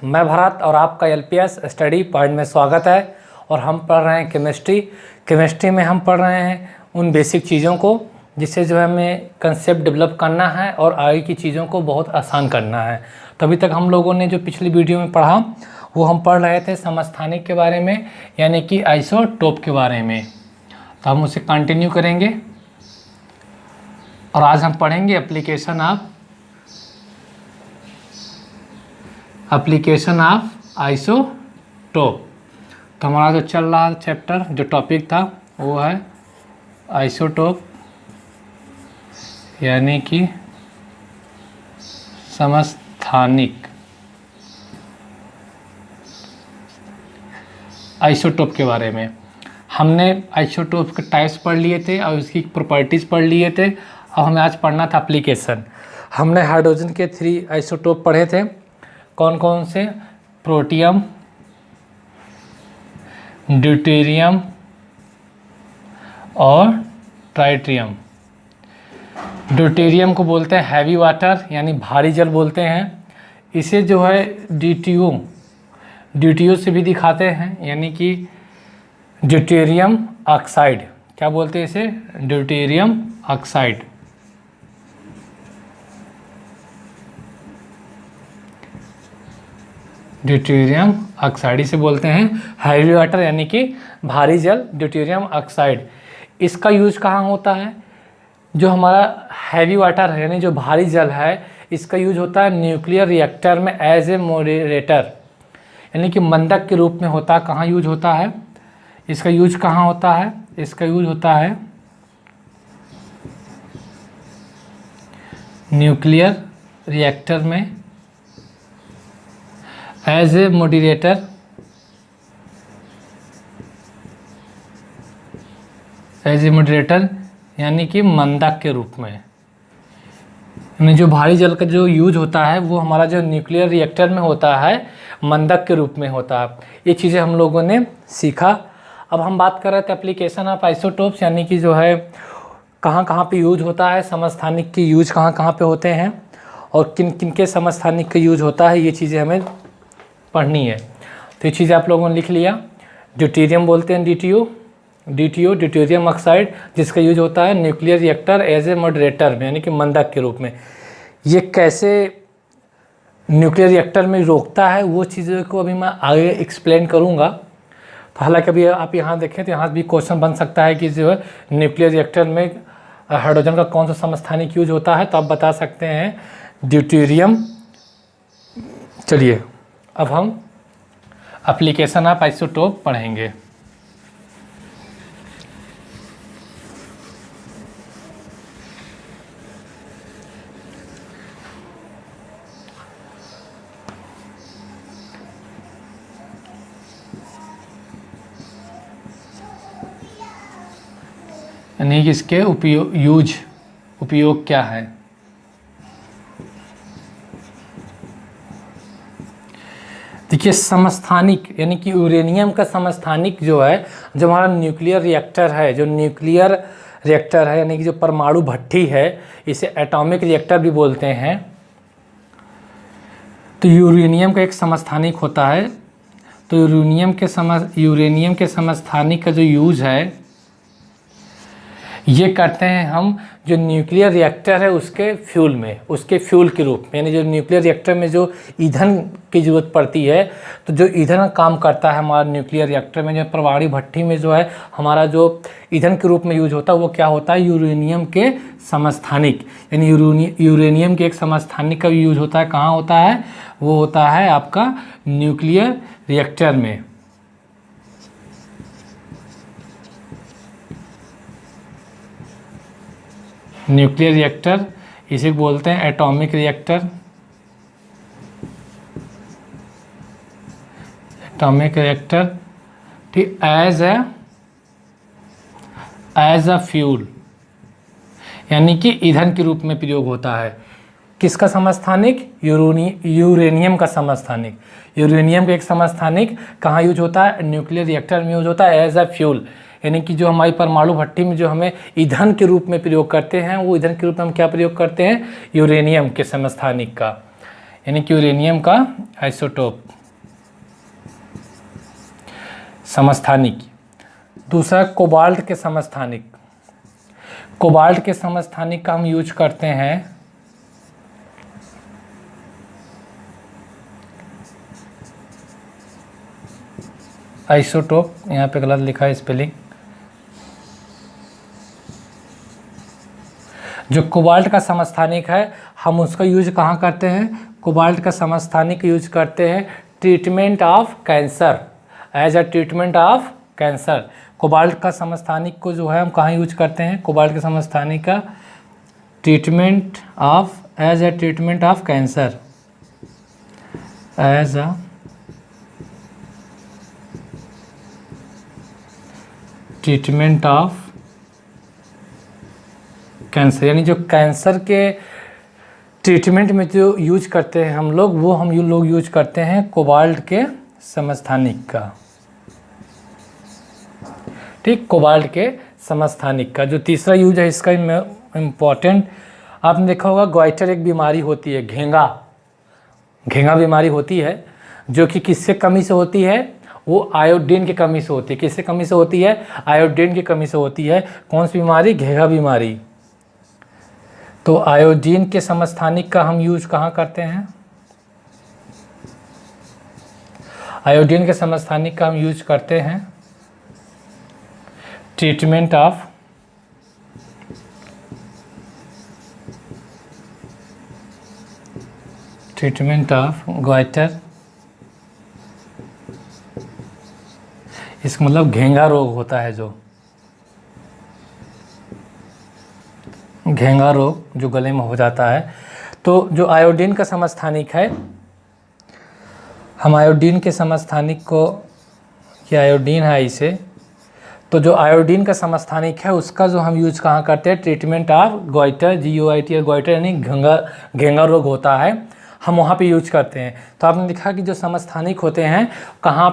मैं भरत और आपका एलपीएस स्टडी पॉइंट में स्वागत है। और हम पढ़ रहे हैं केमिस्ट्री में हम पढ़ रहे हैं उन बेसिक चीज़ों को जिससे जो है हमें कंसेप्ट डेवलप करना है और आगे की चीज़ों को बहुत आसान करना है। तो अभी तक हम लोगों ने जो पिछली वीडियो में पढ़ा वो हम पढ़ रहे थे समस्थानिक के बारे में, यानी कि आइसोटोप के बारे में। तो हम उसे कंटिन्यू करेंगे और आज हम पढ़ेंगे एप्लीकेशन ऑफ आइसोटोप। तो हमारा जो चल रहा चैप्टर जो टॉपिक था वो है आइसोटोप, यानी कि समस्थानिक। आइसोटोप के बारे में हमने आइसोटोप के टाइप्स पढ़ लिए थे और उसकी प्रॉपर्टीज़ पढ़ लिए थे। अब हमें आज पढ़ना था एप्लीकेशन। हमने हाइड्रोजन के 3 आइसोटोप पढ़े थे। कौन कौन से? प्रोटियम, ड्यूटेरियम और ट्राइटियम। ड्यूटेरियम को बोलते हैं हैवी वाटर, यानी भारी जल बोलते हैं। इसे जो है ड्यूटियो से भी दिखाते हैं, यानी कि ड्यूटेरियम ऑक्साइड। क्या बोलते हैं इसे? Deuterium oxide. ड्यूटेरियम ऑक्साइड इसे बोलते हैं हैवी वाटर, यानी कि भारी जल, ड्यूटेरियम ऑक्साइड। इसका यूज कहाँ होता है? जो हमारा हैवी वाटर है, यानी जो भारी जल है, इसका यूज होता है न्यूक्लियर रिएक्टर में एज ए मॉडरेटर, यानी कि मंदक के रूप में होता है। कहाँ यूज होता है इसका? यूज कहाँ होता है? इसका यूज होता है न्यूक्लियर रिएक्टर में एज ए मॉडरेटर, यानी कि मंदक के रूप में। यानी जो भारी जल का जो यूज होता है वो हमारा जो न्यूक्लियर रिएक्टर में होता है मंदक के रूप में होता है। ये चीज़ें हम लोगों ने सीखा। अब हम बात कर रहे थे एप्लीकेशन ऑफ आइसोटोप्स, यानी कि जो है कहाँ कहाँ पे यूज होता है, समस्थानिक के यूज कहाँ कहाँ पे होते हैं और किन किन के समस्थानिक का यूज होता है, ये चीज़ें हमें पढ़नी है। तो ये चीज़ें आप लोगों ने लिख लिया। ड्यूटेरियम बोलते हैं ड्यूटेरियम ऑक्साइड, जिसका यूज होता है nuclear reactor as a moderator में, यानी कि मंदक के रूप में। ये कैसे न्यूक्लियर रिएक्टर में रोकता है वो चीज़ों को अभी मैं आगे एक्सप्लेन करूँगा। तो हालांकि अभी आप यहाँ देखें तो यहाँ भी क्वेश्चन बन सकता है कि जो है न्यूक्लियर रिएक्टर में हाइड्रोजन का कौन सा समस्थानिक यूज होता है, तो आप बता सकते हैं ड्यूटेरियम। चलिए अब हम एप्लीकेशन ऑफ आइसोटोप पढ़ेंगे। यानी कि इसके उपयोग क्या है? देखिए, समस्थानिक यानी कि यूरेनियम का समस्थानिक जो है, जो हमारा न्यूक्लियर रिएक्टर है, यानी कि जो परमाणु भट्ठी है, इसे एटॉमिक रिएक्टर भी बोलते हैं। तो यूरेनियम का एक समस्थानिक होता है। तो यूरेनियम के समस्थानिक का जो यूज है ये करते हैं हम जो न्यूक्लियर रिएक्टर है उसके फ्यूल के रूप में। यानी जो न्यूक्लियर रिएक्टर में जो ईंधन की ज़रूरत पड़ती है, तो जो ईंधन काम करता है हमारा न्यूक्लियर रिएक्टर में, जो परमाणु भट्ठी में जो है हमारा जो ईंधन के रूप में यूज होता है वो क्या होता है? यूरेनियम के समस्थानिक। यानी यूरेनियम के एक समस्थानिक का यूज होता है। कहाँ होता है? वो होता है आपका न्यूक्लियर रिएक्टर में। न्यूक्लियर रिएक्टर इसे बोलते हैं एटॉमिक रिएक्टर। ठीक, एज अ फ्यूल, यानी कि ईंधन के रूप में प्रयोग होता है। किसका समस्थानिक? यूरेनियम का समस्थानिक। यूरेनियम का एक समस्थानिक कहाँ यूज होता है? न्यूक्लियर रिएक्टर में यूज होता है एज अ फ्यूल। यानी कि जो हमारी परमाणु भट्टी में जो हमें ईंधन के रूप में प्रयोग करते हैं, वो ईंधन के रूप में हम क्या प्रयोग करते हैं? यूरेनियम के समस्थानिक का। यानी कि यूरेनियम का आइसोटोप समस्थानिक। दूसरा कोबाल्ट के समस्थानिक। कोबाल्ट के समस्थानिक का हम यूज करते हैं आइसोटोप, यहाँ पे गलत लिखा है स्पेलिंग। जो कोबाल्ट का समस्थानिक है हम उसका यूज कहाँ करते हैं? कोबाल्ट का समस्थानिक यूज करते हैं treatment of cancer, as a treatment of cancer. Cobalt का समस्थानिक को जो है हम कहाँ यूज करते हैं? कोबाल्ट के समस्थानिक का treatment of, as a treatment of cancer, as a treatment of cancer. यानी जो कैंसर के ट्रीटमेंट में जो यूज करते हैं हम लोग, वो हम लोग यूज करते हैं कोबाल्ट के समस्थानिक का। ठीक, कोबाल्ट के समस्थानिक का। जो तीसरा यूज है इसका इम्पॉर्टेंट, आपने देखा होगा ग्वाइटर एक बीमारी होती है, घेंगा बीमारी होती है, जो कि किससे कमी से होती है? वो आयोडीन की कमी से होती है। किससे कमी से होती है? आयोडीन की कमी से होती है। कौन सी बीमारी? घेंगा बीमारी। तो आयोडीन के समस्थानिक का हम यूज कहाँ करते हैं? आयोडीन के समस्थानिक का हम यूज करते हैं ट्रीटमेंट ऑफ ग्वाइटर। इसका मतलब घेंगा रोग होता है, जो घेंगा रोग जो गले में हो जाता है। तो जो आयोडीन का समस्थानिक है, हम आयोडीन के समस्थानिक को, ये आयोडीन है इसे, तो जो आयोडीन का समस्थानिक है उसका जो हम यूज कहाँ करते हैं? Treatment of goitre, GOITR, goitre यानी घेंगा रोग होता है, हम वहाँ पे यूज करते हैं। तो आपने देखा कि जो समस्थानिक होते हैं कहाँ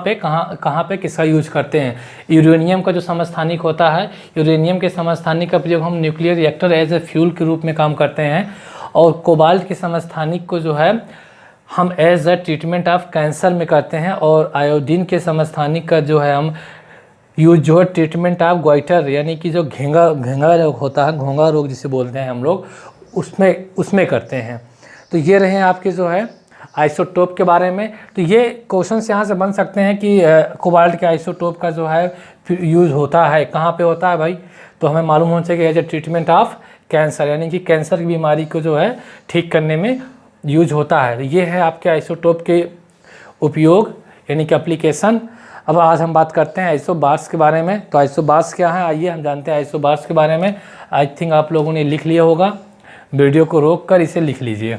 पे किसका यूज करते हैं? यूरेनियम का जो समस्थानिक होता है, यूरेनियम के समस्थानिक का प्रयोग हम nuclear reactor as a fuel के रूप में काम करते हैं। और कोबाल्ट के समस्थानिक को जो है हम as a treatment of cancer में करते हैं। और आयोडीन के समस्थानिक का जो है हम यूज जो है ट्रीटमेंट ऑफ ग्वाइटर, यानी कि जो घेंगा रोग होता है, घोंगा रोग जिसे बोलते हैं हम लोग, उसमें करते हैं। तो ये रहे आपके जो है आइसोटोप के बारे में। तो ये क्वेश्चंस यहाँ से बन सकते हैं कि कोबाल्ट के आइसोटोप का जो है यूज़ होता है, कहाँ पे होता है भाई? तो हमें मालूम होना चाहिए कि as a treatment of cancer, यानी कि कैंसर की बीमारी को जो है ठीक करने में यूज होता है। तो ये है आपके आइसोटोप के उपयोग, यानी कि एप्लीकेशन। अब आज हम बात करते हैं आइसोबार्स के बारे में। तो आइसोबार्स क्या है, आइए हम जानते हैं आइसोबार्स के बारे में। आई थिंक आप लोगों ने लिख लिया होगा, वीडियो को रोक कर इसे लिख लीजिए।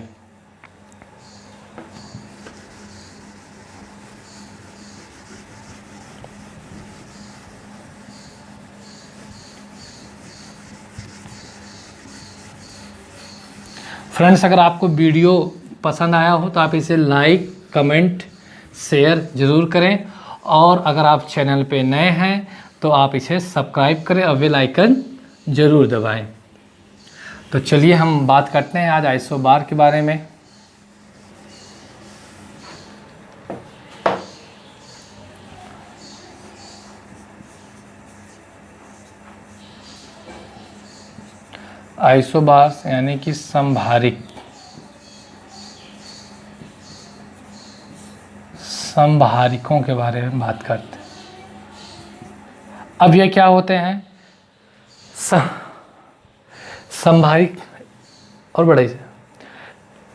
फ्रेंड्स, अगर आपको वीडियो पसंद आया हो तो आप इसे लाइक, कमेंट, शेयर ज़रूर करें। और अगर आप चैनल पे नए हैं तो आप इसे सब्सक्राइब करें और बेल आइकन ज़रूर दबाएं। तो चलिए हम बात करते हैं आज आइसोबार के बारे में। आइसोबार्स यानी कि संभारिकों के बारे में बात करते हैं। अब ये क्या होते हैं? संभारिक और बड़े से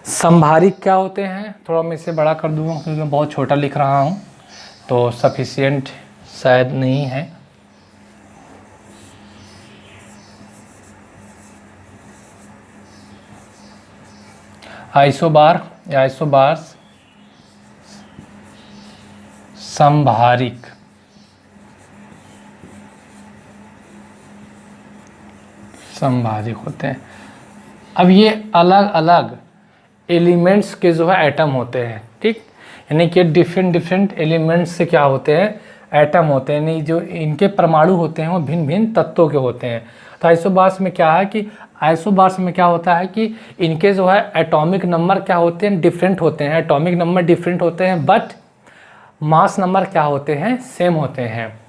संभारिक क्या होते हैं? थोड़ा मैं इसे बड़ा कर दूंगा क्योंकि मैं बहुत छोटा लिख रहा हूँ, तो सफिशिएंट शायद नहीं है। आइसोबार या आइसोबार्स संभारिक होते हैं। अब ये अलग अलग एलिमेंट्स के जो है एटम होते हैं, ठीक, यानी कि डिफरेंट एलिमेंट्स से क्या होते हैं? एटम होते हैं, यानी जो इनके परमाणु होते हैं वो भिन्न भिन्न तत्वों के होते हैं। तो आइसोबार्स में क्या है कि आइसोबार्स में क्या होता है कि इनके जो है एटॉमिक नंबर क्या होते हैं, डिफरेंट होते हैं। एटॉमिक नंबर डिफरेंट होते हैं बट मास नंबर क्या होते हैं, सेम होते हैं।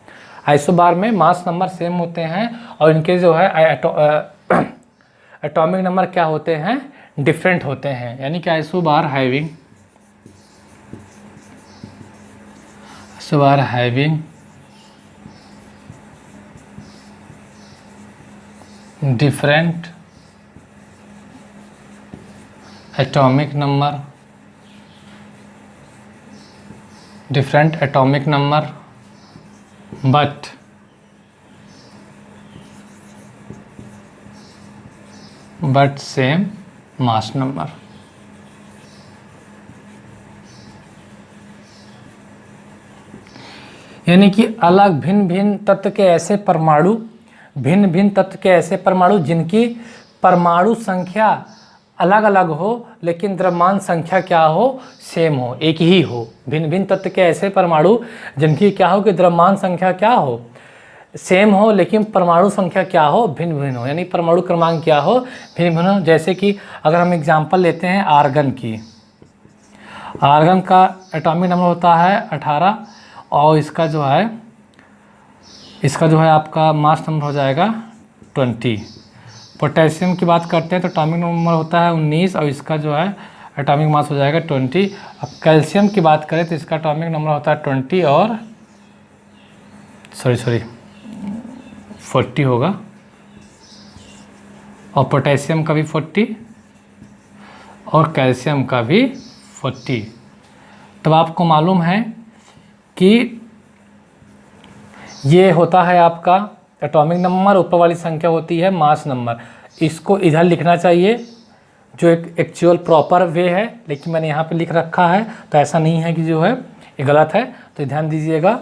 आइसोबार में मास नंबर सेम होते हैं और इनके जो है एटॉमिक नंबर क्या होते हैं, डिफरेंट होते हैं। यानी कि isobar having different atomic number but same mass number। यानी कि अलग भिन्न भिन्न तत्व के ऐसे परमाणु जिनकी परमाणु संख्या अलग अलग हो लेकिन द्रव्यमान संख्या क्या हो, सेम हो, एक ही हो। भिन्न भिन्न तत्व के ऐसे परमाणु जिनकी क्या हो कि द्रव्यमान संख्या क्या हो, सेम हो, लेकिन परमाणु संख्या क्या हो, भिन्न भिन्न हो। यानी परमाणु क्रमांक क्या हो, भिन्न भिन्न हो। जैसे कि अगर हम एग्जाम्पल लेते हैं आर्गन की, आर्गन का एटॉमिक नंबर होता है 18 और इसका जो है आपका मास नंबर हो जाएगा 20। पोटेशियम की बात करते हैं तो एटॉमिक नंबर होता है 19 और इसका जो है एटॉमिक मास हो जाएगा 20। अब कैल्शियम की बात करें तो इसका एटॉमिक नंबर होता है 20 और 40 होगा, और पोटेशियम का भी 40 और कैल्शियम का भी 40। तब आपको मालूम है कि ये होता है आपका एटॉमिक नंबर, ऊपर वाली संख्या होती है मास नंबर। इसको इधर लिखना चाहिए जो एक एक्चुअल प्रॉपर वे है, लेकिन मैंने यहाँ पे लिख रखा है तो ऐसा नहीं है कि जो है ये गलत है, तो ध्यान दीजिएगा।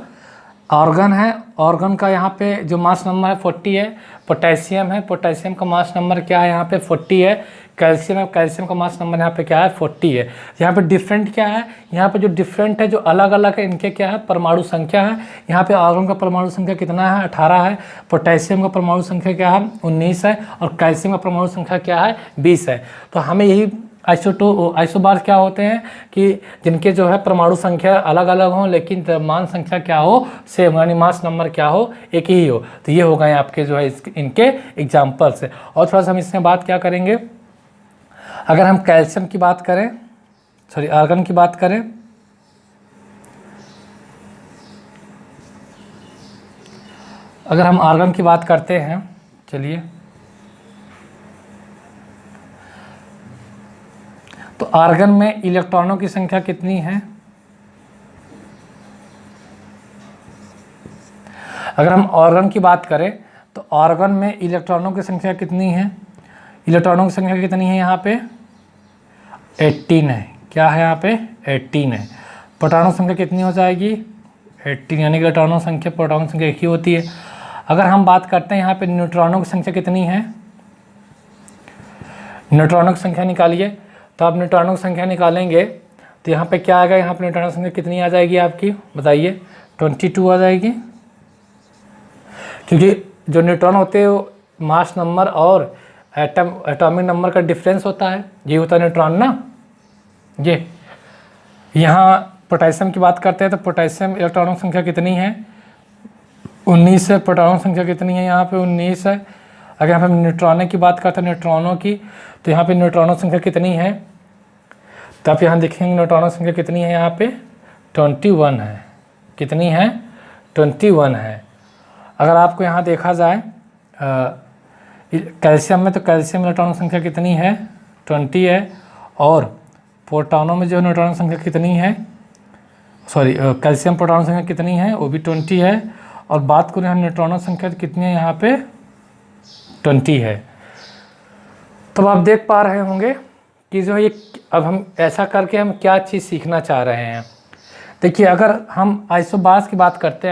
ऑर्गन है, ऑर्गन का यहाँ पे जो मास नंबर है 40 है। पोटेशियम है, पोटेशियम का मास नंबर क्या है यहाँ पे 40 है। कैल्शियम है, कैल्शियम का मास नंबर यहाँ पे क्या है 40 है। यहाँ पे डिफरेंट क्या है, यहाँ पे जो डिफरेंट है, जो अलग अलग है, इनके क्या है परमाणु संख्या है। यहाँ पे ऑर्गन का परमाणु संख्या कितना है 18 है, पोटेशियम का परमाणु संख्या क्या है 19 है और कैल्शियम का परमाणु संख्या क्या है 20 है। तो हमें यही आइसोबार क्या होते हैं कि जिनके जो है परमाणु संख्या अलग अलग हो लेकिन द्रव्यमान संख्या क्या हो, सेम, यानी मास नंबर क्या हो, एक ही हो। तो ये हो गए आपके जो है इनके एग्जाम्पल्स है। और थोड़ा सा हम इसमें बात क्या करेंगे, अगर हम कैल्शियम की बात करें, आर्गन की बात करें, अगर हम आर्गन की बात करते हैं, चलिए, तो आर्गन में इलेक्ट्रॉनों की संख्या कितनी है। अगर हम ऑर्गन की बात करें तो ऑर्गन में इलेक्ट्रॉनों की संख्या कितनी है, इलेक्ट्रॉनों की संख्या कितनी है यहाँ पे 18 है। क्या है यहाँ पे 18 है। प्रोटॉनों की संख्या कितनी हो जाएगी 18, यानी कि इलेक्ट्रॉनों की संख्या प्रोटॉनों की संख्या एक ही होती है। अगर हम बात करते हैं यहाँ पे न्यूट्रॉनों की संख्या कितनी है, न्यूट्रॉनों की संख्या निकालिए। तो आप न्यूट्रॉनों की संख्या निकालेंगे तो यहाँ पे क्या आएगा, यहाँ पे न्यूट्रॉनों की संख्या कितनी आ जाएगी आपकी, बताइए 22 आ जाएगी। क्योंकि जो न्यूट्रॉन होते हैं वो मास नंबर और एटॉमिक नंबर का डिफरेंस होता है, ये होता है न्यूट्रॉन ना। ये यहाँ पोटेशियम की बात करते हैं तो पोटेशियम इलेक्ट्रॉनों की संख्या कितनी है 19 है, प्रोटॉनों की संख्या कितनी है यहाँ पे 19 है। अगर हम न्यूट्रॉनों की बात करते हैं न्यूट्रॉनों की, तो यहाँ पे न्यूट्रॉनों की संख्या कितनी है, तो आप यहाँ देखेंगे न्यूट्रॉनों की संख्या कितनी है यहाँ पे 21 है। कितनी है 21 है। अगर आपको यहाँ देखा जाए कैल्शियम में, तो कैल्शियम इलेक्ट्रॉनों की संख्या कितनी है 20 है, और प्रोटॉनों में जो न्यूट्रॉनों की संख्या कितनी है, कैल्शियम प्रोटॉनों की संख्या कितनी है वो भी 20 है। और बात करें हम न्यूट्रॉनों की संख्या कितनी है यहाँ पे 20 है। तो आप देख पा रहे होंगे कि जो ये अब हम ऐसा करके हम क्या चीज़ सीखना चाह रहे हैं। देखिए, अगर हम आइसोबार्स की बात करते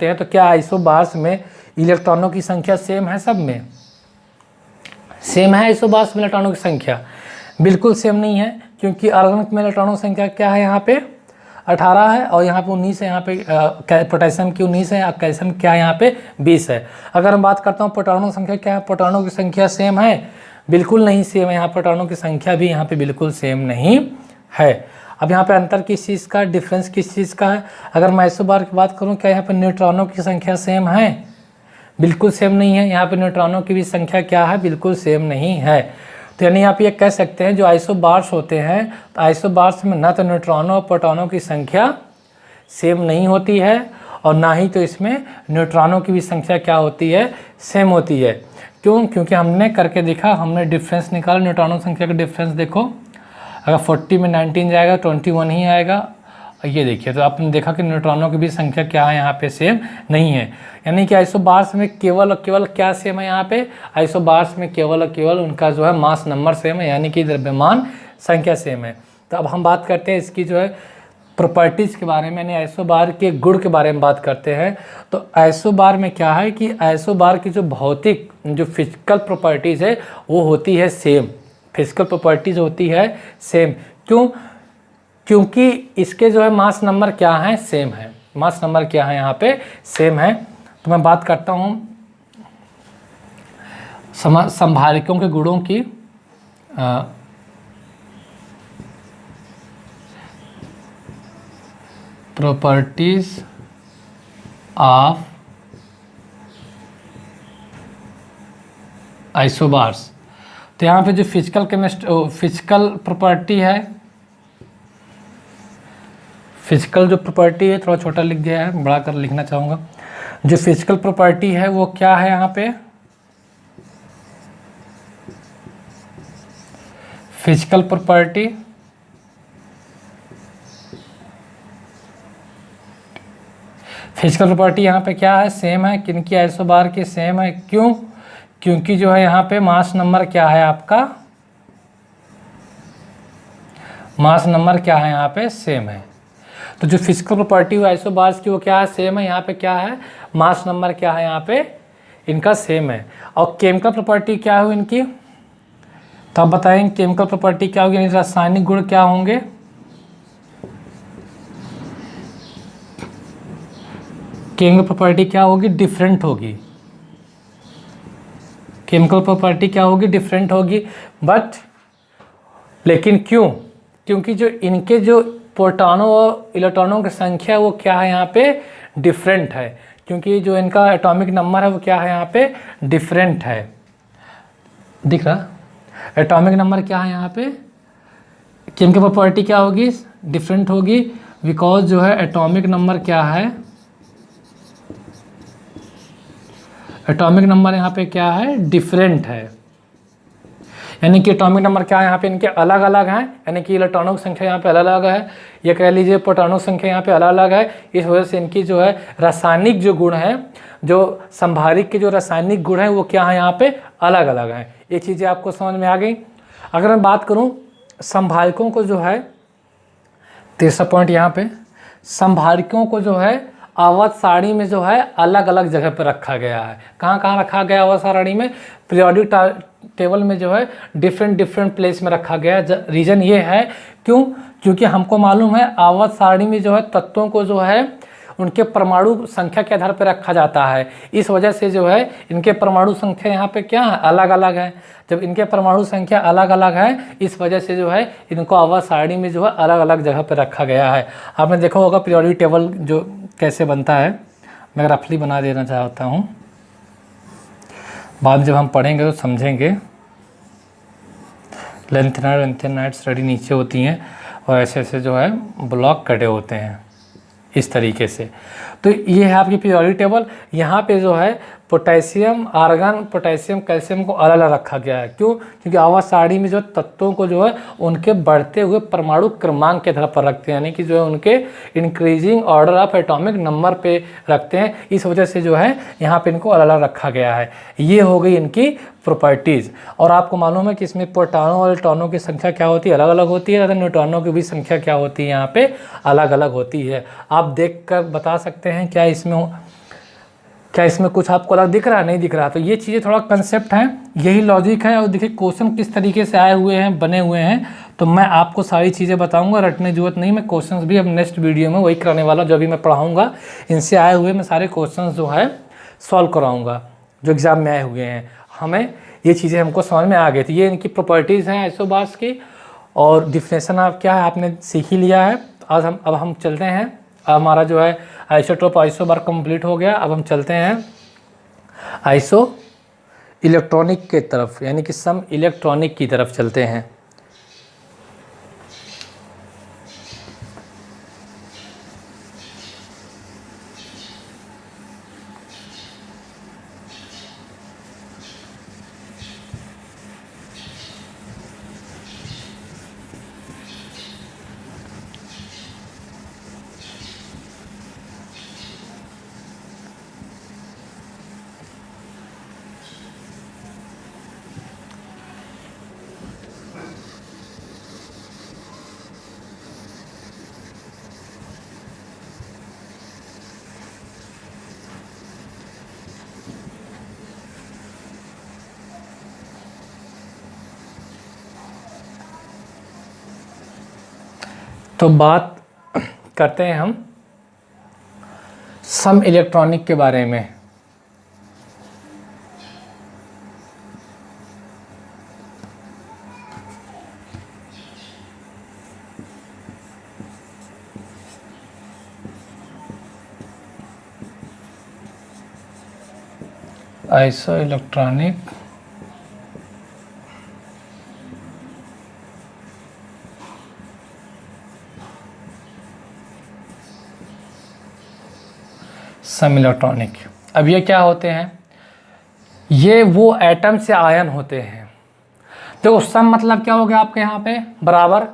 हैं तो क्या आइसोबार्स में इलेक्ट्रॉनों की संख्या सेम है, सब में सेम है आइसोबार्स में इलेक्ट्रॉनों की संख्या? बिल्कुल सेम नहीं है, क्योंकि आर्गन में इलेक्ट्रॉनों की संख्या क्या है यहाँ पे, 18 है और यहाँ पे 19 है, यहाँ पे पोटेशियम की 19 है और कैल्शियम क्या है यहाँ पे 20 है। अगर मैं बात करता हूँ प्रोटॉनों की संख्या क्या है, प्रोटॉनों की संख्या सेम है, बिल्कुल नहीं सेम है, यहाँ प्रोटॉनों की संख्या भी यहाँ पे बिल्कुल सेम नहीं है। अब यहाँ पे अंतर किस चीज़ का, डिफरेंस किस चीज़ का है। अगर मैं आइसोबार की बात करूँ, क्या यहाँ पे न्यूट्रॉनों की संख्या सेम है, बिल्कुल सेम नहीं है। यहाँ पे न्यूट्रॉनों की भी संख्या क्या है, बिल्कुल सेम नहीं है। तो यानी आप ये कह सकते हैं जो आइसोबार्स होते हैं, तो आइसोबार्स में ना तो न्यूट्रॉनों और प्रोटॉनों की संख्या सेम नहीं होती है और ना ही तो इसमें न्यूट्रॉनों की भी संख्या क्या होती है, सेम होती है। क्यों? क्योंकि हमने करके देखा, हमने डिफरेंस निकाला, न्यूट्रॉनों संख्या का डिफरेंस देखो, अगर 40 में 19 जाएगा 21 ही आएगा। ये देखिए, तो आपने देखा कि न्यूट्रॉनों की भी संख्या क्या है यहाँ पे सेम नहीं है। यानी कि आइसोबार्स में केवल और केवल क्या सेम है, यहाँ पे आइसोबार्स में केवल और केवल उनका जो है मास नंबर सेम है, यानी कि द्रव्यमान संख्या सेम है। तो अब हम बात करते हैं इसकी जो है प्रॉपर्टीज़ के बारे में, यानी आइसोबार के गुण के बारे में बात करते हैं। तो आइसोबार में क्या है कि आइसोबार की जो भौतिक जो फिजिकल प्रॉपर्टीज़ है वो होती है सेम, फिजिकल प्रॉपर्टीज़ होती है सेम। क्यों? क्योंकि इसके जो है मास नंबर क्या है, सेम है, मास नंबर क्या है यहाँ पे सेम है। तो मैं बात करता हूँ संभारकों के गुणों की। Properties of isobars. तो यहाँ पे जो फिजिकल प्रॉपर्टी है, फिजिकल जो प्रॉपर्टी है, थोड़ा छोटा लिख दिया है, बड़ा कर लिखना चाहूँगा। जो फिजिकल प्रॉपर्टी है वो क्या है यहाँ पे, फिजिकल प्रॉपर्टी यहाँ पे क्या है, सेम है। किनकी, आइसोबार की सेम है। क्यों? क्योंकि जो है यहाँ पे मास नंबर क्या है, आपका मास नंबर क्या है यहाँ पे सेम है। तो जो फिजिकल प्रॉपर्टी हुई आइसोबार्स की वो क्या है, सेम है। यहाँ पे क्या है, मास नंबर क्या है यहाँ पे इनका सेम है। और केमिकल प्रॉपर्टी क्या हुई इनकी, तो आप बताएंगे केमिकल प्रॉपर्टी क्या होगी, यानी रासायनिक गुण क्या होंगे। केमिकल प्रॉपर्टी क्या होगी, डिफरेंट होगी। केमिकल प्रॉपर्टी क्या होगी, डिफरेंट होगी। बट लेकिन क्यों? क्योंकि जो इनके जो प्रोटॉनों और इलेक्ट्रॉनों की संख्या वो क्या है यहाँ पे डिफरेंट है, क्योंकि जो इनका एटॉमिक नंबर है वो क्या है यहाँ पे डिफरेंट है। दिख रहा, एटॉमिक नंबर क्या है यहाँ पे, केमिकल प्रॉपर्टी क्या होगी, डिफरेंट होगी। बिकॉज जो है एटॉमिक नंबर क्या है, एटॉमिक नंबर यहाँ पे क्या है, डिफरेंट है। यानी कि एटॉमिक नंबर क्या है यहाँ पे इनके अलग अलग हैं, यानी कि इलेक्ट्रॉनों की संख्या यहाँ पे अलग अलग है, या कह लीजिए प्रोटॉनों की संख्या यहाँ पे अलग अलग है। इस वजह से इनकी जो है रासायनिक जो गुण है, जो संभारिक के जो रासायनिक गुण हैं वो क्या है यहाँ पे अलग अलग हैं। ये चीज़ें आपको समझ में आ गई। अगर मैं बात करूँ संभारिकों को जो है, तीसरा पॉइंट यहाँ पे, संभारिकों को जो है आवर्त सारणी में जो है अलग अलग जगह पर रखा गया है। कहाँ कहाँ रखा गया आवर्त सारणी में, पीरियोडिक टेबल में जो है डिफरेंट प्लेस में रखा गया है। रीज़न ये है क्यों, क्योंकि हमको मालूम है आवर्त सारणी में जो है तत्वों को जो है उनके परमाणु संख्या के आधार पर रखा जाता है। इस वजह से जो है इनके परमाणु संख्या यहाँ पे क्या है, अलग अलग है। जब इनके परमाणु संख्या अलग अलग है, इस वजह से जो है इनको आवर्त सारणी में जो है अलग अलग जगह पर रखा गया है। आपने देखा होगा पीरियोडिक टेबल जो कैसे बनता है, मैं रफली बना देना चाहता हूँ, बाद में जब हम पढ़ेंगे तो समझेंगे। लेंथेनाइड स्टडी नीचे होती हैं और ऐसे ऐसे जो है ब्लॉक कटे होते हैं इस तरीके से। तो ये है आपकी पीरियोडिक टेबल। यहाँ पे जो है पोटेशियम, आर्गन, पोटेशियम, कैल्शियम को अलग अलग रखा गया है। क्यों? क्योंकि आवर्त सारणी में जो तत्वों को जो है उनके बढ़ते हुए परमाणु क्रमांक के आधार पर रखते हैं, यानी कि जो है उनके increasing order of atomic number पे रखते हैं। इस वजह से जो है यहाँ पे इनको अलग अलग रखा गया है। ये हो गई इनकी प्रॉपर्टीज़। और आपको मालूम है कि इसमें प्रोटॉनों और इलेक्ट्रॉनों की संख्या क्या होती है, अलग अलग होती है, तथा न्यूट्रॉनों की भी संख्या क्या होती है यहाँ पे अलग अलग होती है। आप देख कर बता सकते हैं क्या इसमें कुछ आपको अलग दिख रहा है, नहीं दिख रहा। तो ये चीज़ें थोड़ा कंसेप्ट हैं, यही लॉजिक है। और देखिए क्वेश्चन किस तरीके से आए हुए हैं, बने हुए हैं, तो मैं आपको सारी चीज़ें बताऊंगा, रटने की जरूरत नहीं। मैं क्वेश्चंस भी अब नेक्स्ट वीडियो में वही कराने वाला हूँ, जो अभी मैं पढ़ाऊँगा इनसे आए हुए मैं सारे क्वेश्चंस जो है सॉल्व कराऊँगा जो एग्ज़ाम में आए हुए हैं। हमें ये चीज़ें हमको समझ में आ गई थी, ये इनकी प्रॉपर्टीज़ हैं आइसोबार्स की, और डिफिनेशन आप क्या है आपने सीख ही लिया है। अब हम चलते हैं, हमारा जो है आइसोटोप आइसोबार कंप्लीट हो गया। अब हम चलते हैं आइसो इलेक्ट्रॉनिक के तरफ, यानी कि सम इलेक्ट्रॉनिक की तरफ चलते हैं। तो बात करते हैं हम सम इलेक्ट्रॉनिक के बारे में। आइसो इलेक्ट्रॉनिक सम इलेक्ट्रॉनिक। अब ये क्या होते हैं, ये वो एटम से आयन होते हैं। देखो सम मतलब क्या हो गया आपके यहाँ पे बराबर,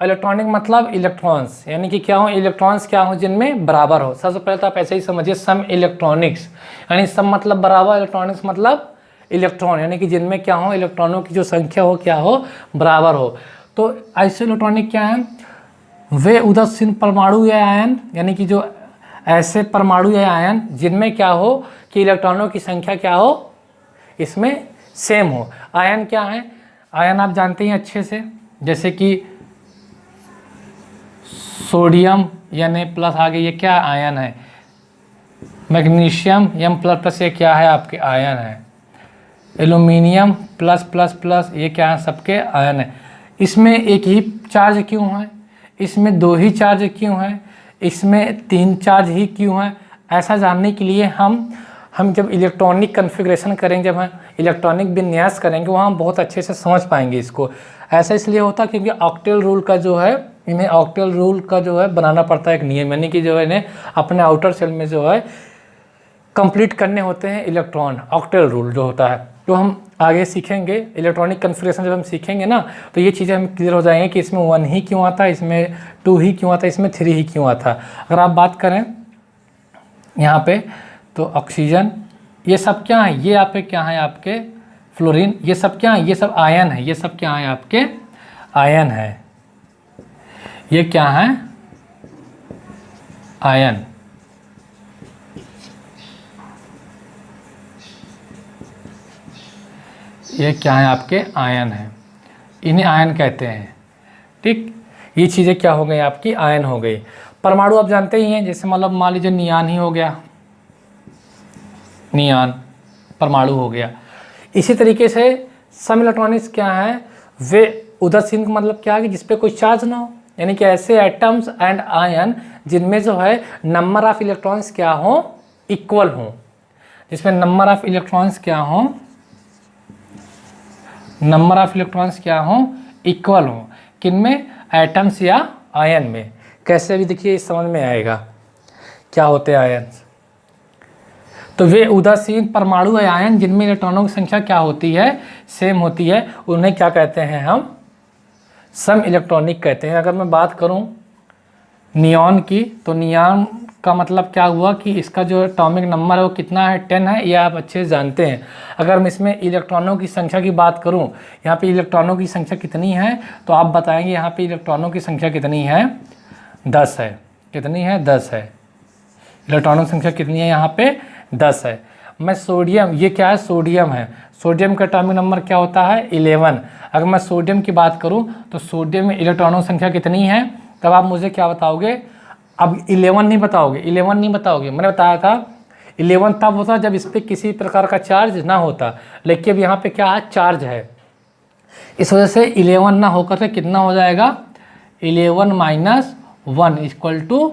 इलेक्ट्रॉनिक मतलब इलेक्ट्रॉन्स, यानी कि क्या हो इलेक्ट्रॉन्स क्या हो जिनमें बराबर हो। सबसे पहले तो आप ऐसे ही समझिए सम इलेक्ट्रॉनिक्स, यानी सम मतलब बराबर, इलेक्ट्रॉनिक्स मतलब इलेक्ट्रॉन, यानी कि जिनमें क्या हो इलेक्ट्रॉनों की जो संख्या हो क्या हो बराबर हो। तो आइसो इलेक्ट्रॉनिक क्या है, वे उदासीन परमाणु या आयन, यानी कि जो ऐसे परमाणु या आयन जिनमें क्या हो कि इलेक्ट्रॉनों की संख्या क्या हो इसमें सेम हो। आयन क्या है, आयन आप जानते हैं अच्छे से, जैसे कि सोडियम यानी प्लस आगे ये क्या आयन है, मैग्नीशियम एम प्लस प्लस ये क्या है आपके आयन है, एल्यूमिनियम प्लस प्लस प्लस ये क्या है सबके आयन है। इसमें एक ही चार्ज क्यों है, इसमें दो ही चार्ज क्यों है, इसमें तीन चार्ज ही क्यों है, ऐसा जानने के लिए हम जब इलेक्ट्रॉनिक कन्फिग्रेशन करेंगे, जब हम इलेक्ट्रॉनिक विन्यास करेंगे वहाँ हम बहुत अच्छे से समझ पाएंगे इसको। ऐसा इसलिए होता है क्योंकि ऑक्टेल रूल का जो है, इन्हें ऑक्टेल रूल का जो है बनाना पड़ता है एक नियम, यानी कि जो है इन्हें अपने आउटर सेल में जो है कंप्लीट करने होते हैं इलेक्ट्रॉन, ऑक्टेल रूल जो होता है। तो हम आगे सीखेंगे इलेक्ट्रॉनिक कन्फिग्रेशन जब हम सीखेंगे ना, तो ये चीज़ें हम क्लियर हो जाएंगे कि इसमें 1 ही क्यों आता है, इसमें 2 ही क्यों आता है, इसमें 3 ही क्यों आता है। अगर आप बात करें यहाँ पे तो ऑक्सीजन ये सब क्या है, ये आप क्या है आपके फ्लोरीन, ये सब क्या है, ये सब आयन है, ये सब क्या है आपके आयन है, ये क्या है आयन। ये क्या है आपके आयन है, इन्हें आयन कहते हैं। ठीक, ये चीज़ें क्या हो गई आपकी आयन हो गई। परमाणु आप जानते ही हैं, जैसे मतलब मान लीजिए नियान ही हो गया, नियान परमाणु हो गया। इसी तरीके से सम इलेक्ट्रॉनिक्स क्या है, वे उदासीन का मतलब क्या है कि जिसपे कोई चार्ज ना हो, यानी कि ऐसे एटम्स एंड आयन जिनमें जो है नंबर ऑफ इलेक्ट्रॉन्स क्या हो इक्वल हो, जिसमें नंबर ऑफ इलेक्ट्रॉन्स क्या हो, नंबर ऑफ इलेक्ट्रॉन्स क्या हो इक्वल हो, किनमें एटम्स या आयन में। कैसे भी देखिए इस समझ में आएगा क्या होते हैं आयन। तो वे उदासीन परमाणु या आयन जिनमें इलेक्ट्रॉनों की संख्या क्या होती है सेम होती है, उन्हें क्या कहते हैं हम सम इलेक्ट्रॉनिक कहते हैं। अगर मैं बात करूं नियॉन की, तो नियॉन का मतलब क्या हुआ कि इसका जो एटॉमिक नंबर है वो कितना है 10 है, ये आप अच्छे से जानते हैं। अगर मैं इसमें इलेक्ट्रॉनों की संख्या की बात करूं, यहाँ पे इलेक्ट्रॉनों की संख्या कितनी है, तो आप बताएंगे यहाँ पे इलेक्ट्रॉनों की संख्या कितनी है 10 है, कितनी है 10 है, इलेक्ट्रॉनों की संख्या कितनी है यहाँ पे 10 है। मैं सोडियम, ये क्या है, सोडियम है, सोडियम का एटॉमिक नंबर क्या होता है 11। अगर मैं सोडियम की बात करूं तो सोडियम में इलेक्ट्रॉनों की संख्या कितनी है, तब आप मुझे क्या बताओगे, अब 11 नहीं बताओगे, 11 नहीं बताओगे, मैंने बताया था 11 तब होता जब इस पर किसी प्रकार का चार्ज ना होता, लेकिन अब यहाँ पे क्या है, चार्ज है, इस वजह से 11 ना होकर के कितना हो जाएगा, 11 माइनस 1 इक्वल टू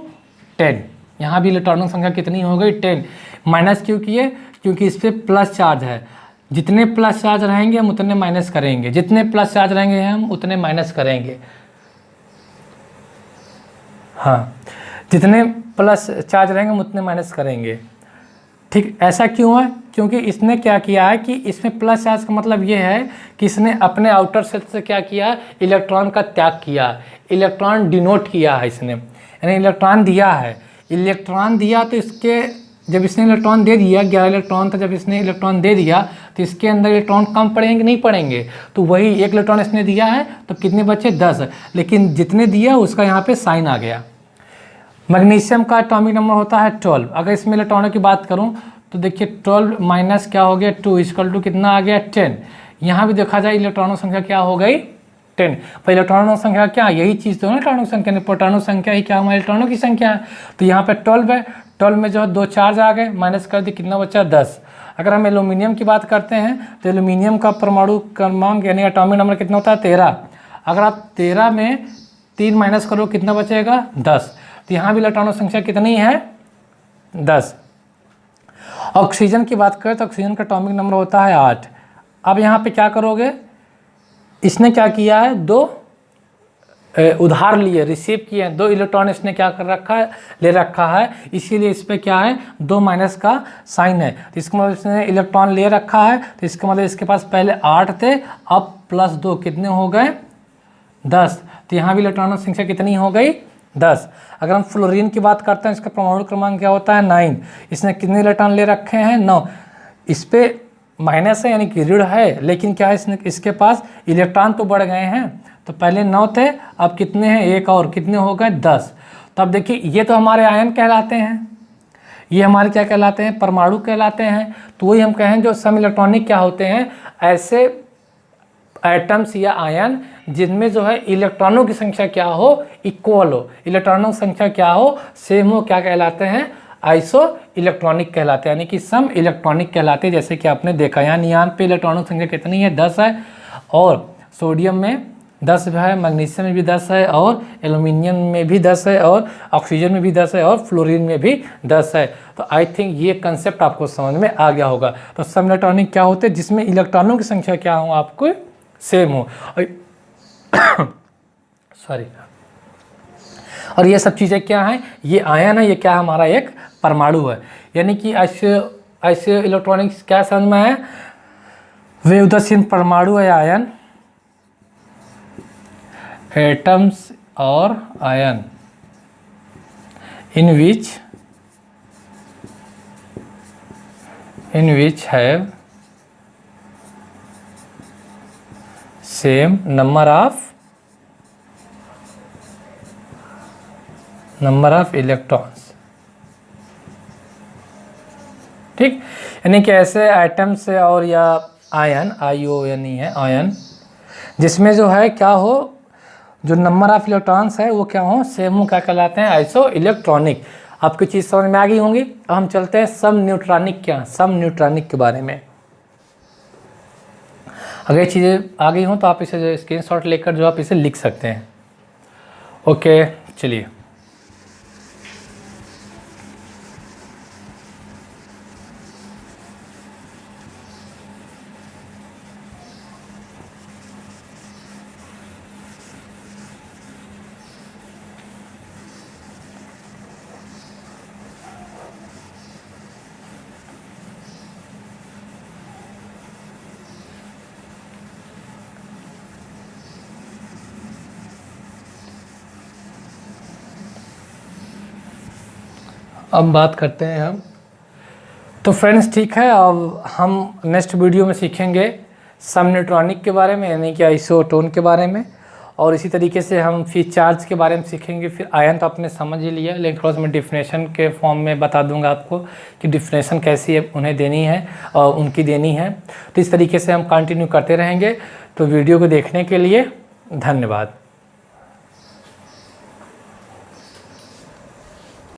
10। यहाँ भी इलेक्ट्रॉनों की संख्या कितनी हो गई 10। माइनस क्यों किए, क्योंकि इस पर प्लस चार्ज है, जितने प्लस चार्ज रहेंगे हम उतने माइनस करेंगे, जितने प्लस चार्ज रहेंगे हम उतने माइनस करेंगे। हाँ, जितने प्लस चार्ज रहेंगे हम उतने माइनस करेंगे। ठीक, ऐसा क्यों है, क्योंकि इसने क्या किया है कि इसमें प्लस चार्ज का मतलब ये है कि इसने अपने आउटर सेल से क्या किया, इलेक्ट्रॉन का त्याग किया, इलेक्ट्रॉन डिनोट किया है इसने, यानी इलेक्ट्रॉन दिया है। इलेक्ट्रॉन दिया तो इसके, जब इसने इलेक्ट्रॉन दे दिया, 11 इलेक्ट्रॉन था, जब इसने इलेक्ट्रॉन दे दिया तो इसके अंदर इलेक्ट्रॉन कम पड़ेंगे नहीं पड़ेंगे, तो वही 1 इलेक्ट्रॉन इसने दिया है तो कितने बचे 10, लेकिन जितने दिया उसका यहाँ पे साइन आ गया। मैग्नीशियम का एटॉमिक नंबर होता है 12। अगर इसमें इलेक्ट्रॉनों की बात करूं तो देखिए 12 माइनस क्या हो गया 2 इक्वल टू कितना आ गया 10। यहाँ भी देखा जाए इलेक्ट्रॉनों की संख्या क्या हो गई 10। पर इलेक्ट्रॉनों की संख्या क्या, यही चीज़ तो है इलेक्ट्रॉनों की संख्या, प्रोटॉनों की संख्या ही क्या हमारे इलेक्ट्रॉनों की संख्या है। तो यहाँ पे 12 है, 12 में जो है 2 चार्ज आ गए, माइनस कर दी, कितना बचा 10। अगर हम एल्यूमिनियम की बात करते हैं तो एल्यूमिनियम का परमाणु क्रमांक यानी एटॉमिक नंबर कितना होता है 13। अगर आप 13 में 3 माइनस करो कितना बचेगा 10। तो यहाँ भी इलेक्ट्रॉनों की संख्या कितनी है 10। ऑक्सीजन की बात करें तो ऑक्सीजन का एटॉमिक नंबर होता है 8। अब यहाँ पे क्या करोगे, इसने क्या किया है, 2 उधार लिए, रिसीव किए हैं, 2 इलेक्ट्रॉन इसने क्या कर रखा है, ले रखा है, इसीलिए इस पर क्या है 2 माइनस का साइन है। तो इसका मतलब इसने इलेक्ट्रॉन ले रखा है, तो इसका मतलब इसके पास पहले 8 थे, अब प्लस 2 कितने हो गए 10। तो यहाँ भी इलेक्ट्रॉनों की संख्या कितनी हो गई 10। अगर हम फ्लोरीन की बात करते हैं, इसका परमाणु क्रमांक क्या होता है 9। इसने कितने इलेक्ट्रॉन ले रखे हैं 9। इस पे माइनस है यानी कि ऋण है, लेकिन क्या है इसके पास इलेक्ट्रॉन तो बढ़ गए हैं, तो पहले 9 थे अब कितने हैं, एक और कितने हो गए 10। तो अब देखिए ये तो हमारे आयन कहलाते हैं, ये हमारे क्या कहलाते हैं, परमाणु कहलाते हैं। तो वही हम कहें जो सम इलेक्ट्रॉनिक क्या होते हैं, ऐसे एटम्स या आयन जिनमें जो है इलेक्ट्रॉनों की संख्या क्या हो, इक्वल हो, इलेक्ट्रॉनों की संख्या क्या हो, सेम हो, क्या कहलाते हैं, आइसो इलेक्ट्रॉनिक कहलाते हैं, यानी कि सम इलेक्ट्रॉनिक कहलाते हैं। जैसे कि आपने देखा यहाँ नियान पे इलेक्ट्रॉनों की संख्या कितनी है 10 है, और सोडियम में 10 है, मैग्नीशियम में भी 10 है, और एल्यूमिनियम में भी 10 है, और ऑक्सीजन में भी 10 है, और फ्लोरीन में भी 10 है। तो आई थिंक ये कंसेप्ट आपको समझ में आ गया होगा। तो सम इलेक्ट्रॉनिक क्या होते हैं, जिसमें इलेक्ट्रॉनों की संख्या क्या हो, आपको सेम हो, सॉरी। और ये सब चीज़ें क्या हैं, ये आयन है, ये क्या हमारा एक परमाणु है। यानी कि ऐसे इलेक्ट्रॉनिक्स क्या समझ में है, वे उदासीन परमाणु है आयन, एटम्स और ion in which have same number of electrons। ठीक, यानी कि ऐसे एटम्स और या आयन, ION है आयन, जिसमें जो है क्या हो, जो नंबर ऑफ इलेक्ट्रॉन्स है वो क्या हो, सेम हो, क्या कहलाते हैं, आइसो इलेक्ट्रॉनिक। आपकी चीज़ समझ में आ गई होंगी। अब हम चलते हैं सम न्यूट्रॉनिक, क्या सम न्यूट्रॉनिक के बारे में। अगर ये चीज़ें आ गई हों तो आप इसे स्क्रीनशॉट लेकर जो आप इसे लिख सकते हैं। ओके, चलिए अब बात करते हैं हम। तो फ्रेंड्स ठीक है, अब हम नेक्स्ट वीडियो में सीखेंगे सम न्यूट्रॉनिक के बारे में, यानी कि आइसोटोन के बारे में। और इसी तरीके से हम फिर चार्ज के बारे में सीखेंगे। फिर आयन तो आपने समझ ही लिया, लेकिन थोड़ा सा मैं डिफिनेशन के फॉर्म में बता दूंगा आपको कि डिफिनेशन कैसी है उन्हें देनी है और उनकी देनी है। तो इस तरीके से हम कंटिन्यू करते रहेंगे। तो वीडियो को देखने के लिए धन्यवाद।